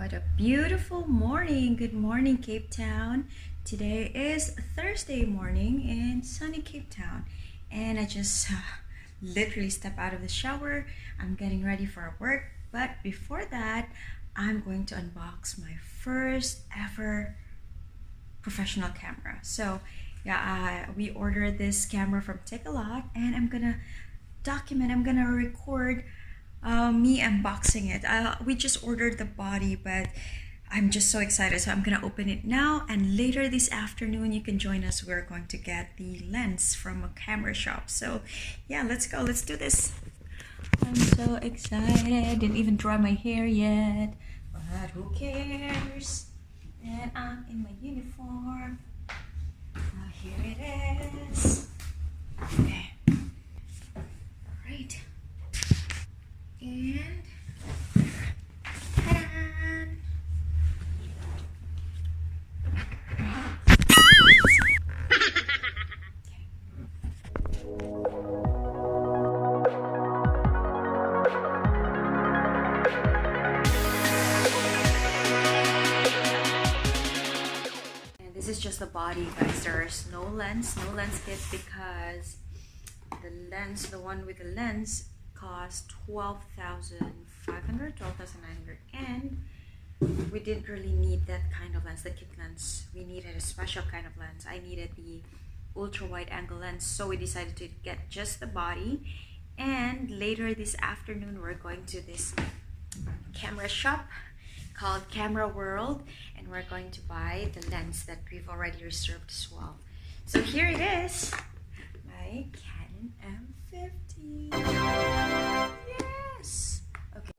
What a beautiful morning. Good morning, Cape Town. Today is Thursday morning in sunny Cape Town, and I just literally stepped out of the shower. I'm getting ready for work, but before that, I'm going to unbox my first ever professional camera. So yeah, we ordered this camera from Takealot, and I'm gonna record me unboxing it. We just ordered the body, but I'm just so excited, so I'm gonna open it now, and later this afternoon you can join us. We're going to get the lens from a camera shop. So yeah, let's go, let's do this. I'm so excited. Didn't even dry my hair yet, but who cares? And I'm in my uniform. Here it is. Okay, right. And ta-da! And this is just the body, guys. There's no lens kit, because the one with the lens cost $12,500, $12,900, and we didn't really need that kind of lens, the kit lens. We needed a special kind of lens. I needed the ultra wide angle lens, so we decided to get just the body. And later this afternoon we're going to this camera shop called Cameraworld, and we're going to buy the lens that we've already reserved as well. So here it is, my Canon M50. Yes! Okay.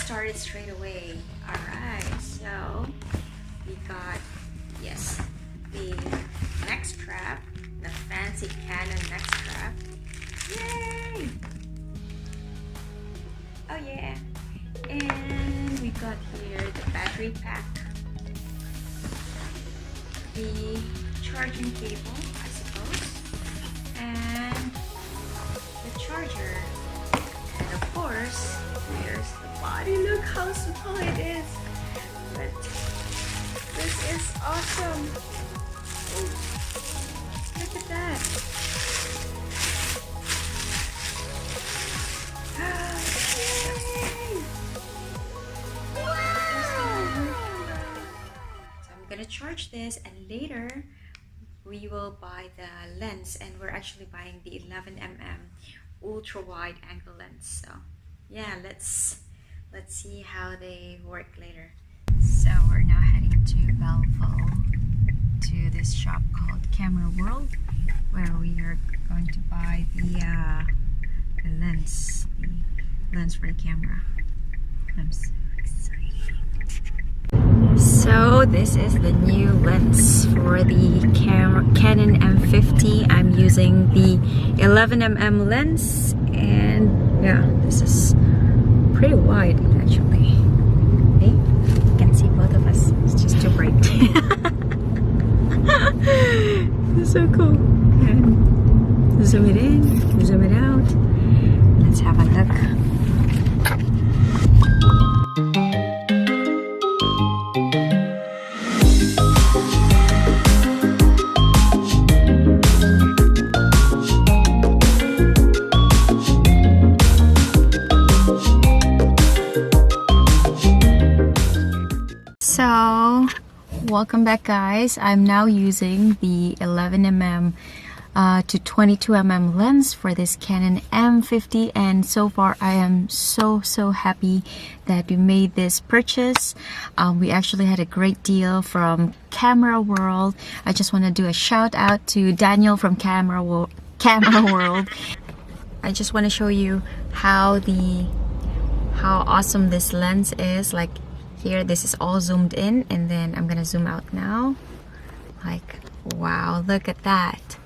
Started straight away. Alright, so we got, yes, the neck strap, the fancy Canon neck strap. Yay! Oh yeah! And we got here the battery pack, the charging cable, I suppose, and the charger, and of course there's the body. Look how small it is, but this is awesome. Ooh, look at that. Yay! Wow! So I'm gonna charge this, and later we will buy the lens, and we're actually buying the 11mm ultra wide angle lens. So yeah, let's see how they work later. So we're now heading to Belleville, to this shop called Cameraworld, where we are going to buy the lens for the camera. I'm so excited. So this is the new lens for the Canon M50. I'm using the 11mm lens, and yeah, this is pretty wide actually. Hey, you can see both of us. It's just too bright. It's so cool. And zoom it in, zoom it out. Let's have a look. So welcome back, guys. I'm now using the 11mm to 22mm lens for this Canon M50, and so far I am so happy that we made this purchase. We actually had a great deal from Cameraworld. I just want to do a shout out to Daniel from Cameraworld. I just want to show you how awesome this lens is. Like here, this is all zoomed in, and then I'm gonna zoom out now. Like Wow, look at that.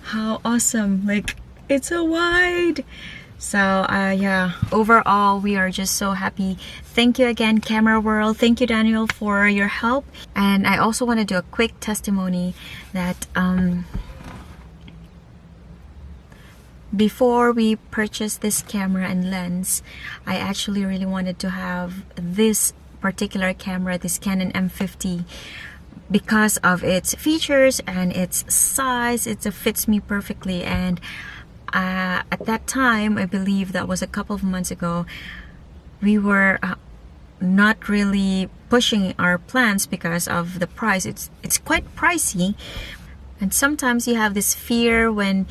How awesome. Like, it's so wide. So yeah, overall we are just so happy. Thank you again, Camera World. Thank you, Daniel, for your help. And I also want to do a quick testimony that before we purchased this camera and lens, I actually really wanted to have this particular camera, this Canon M50, because of its features and its size. It fits me perfectly. And at that time, I believe that was a couple of months ago, we were not really pushing our plans because of the price. It's quite pricey, and sometimes you have this fear when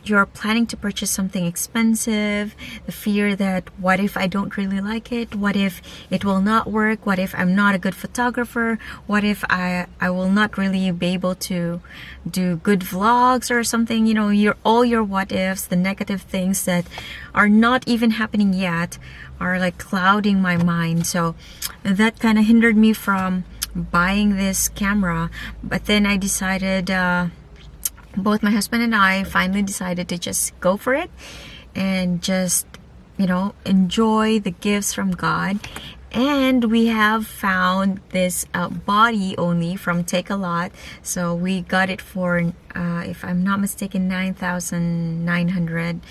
you're planning to purchase something expensive, the fear that what if I don't really like it, what if it will not work, what if I'm not a good photographer, what if I will not really be able to do good vlogs or something. You know, all your what ifs, the negative things that are not even happening yet are like clouding my mind. So that kind of hindered me from buying this camera. But then I decided, both my husband and I finally decided to just go for it and just, you know, enjoy the gifts from God. And we have found this body only from Takealot. So we got it for, if I'm not mistaken, 9,900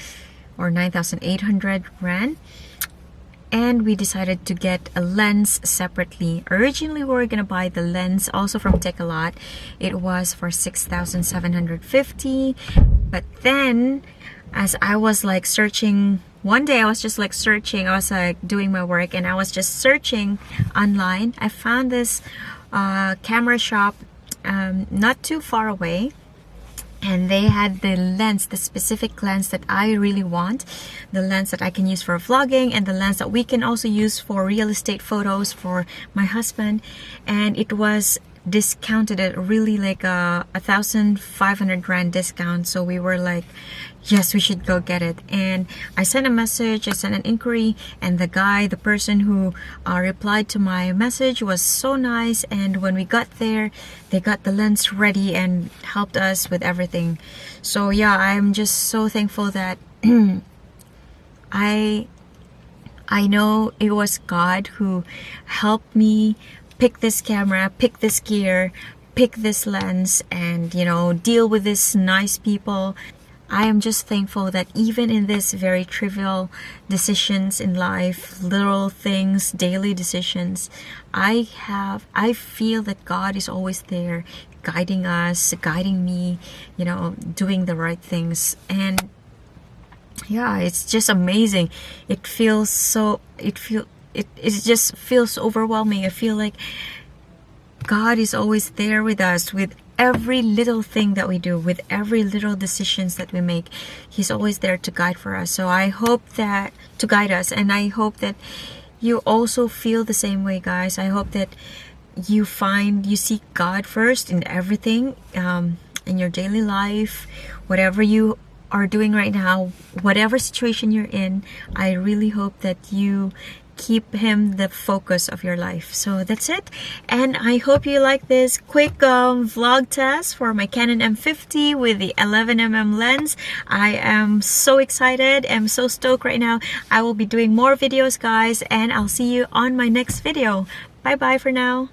or 9,800 rand. And we decided to get a lens separately. Originally, we were gonna buy the lens also from Takealot. It was for 6,750. But then, as I was like searching, one day I was just like searching. I was like doing my work, and I was just searching online. I found this camera shop not too far away. And they had the lens, the specific lens that I really want, the lens that I can use for vlogging, and the lens that we can also use for real estate photos for my husband. And it was discounted at really like a 1,500 rand discount. So we were like, yes, we should go get it. And I sent a message, I sent an inquiry, and the person who replied to my message was so nice. And when we got there, they got the lens ready and helped us with everything. So yeah, I'm just so thankful that I know it was God who helped me pick this camera, pick this gear, pick this lens, and, you know, deal with these nice people. I am just thankful that even in this very trivial decisions in life, little things, daily decisions, I feel that God is always there, guiding us, guiding me, you know, doing the right things. And yeah, it's just amazing. It just feels overwhelming. I feel like God is always there with us, with every little thing that we do, with every little decisions that we make. He's always there to guide for us. So I hope that, to guide us, and I hope that you also feel the same way, guys. I hope that you seek God first in everything, in your daily life, whatever you are doing right now, whatever situation you're in. I really hope that you keep him the focus of your life. So that's it, and I hope you like this quick vlog test for my Canon M50 with the 11mm lens. I am so excited. I'm so stoked right now. I will be doing more videos, guys, and I'll see you on my next video. Bye bye for now.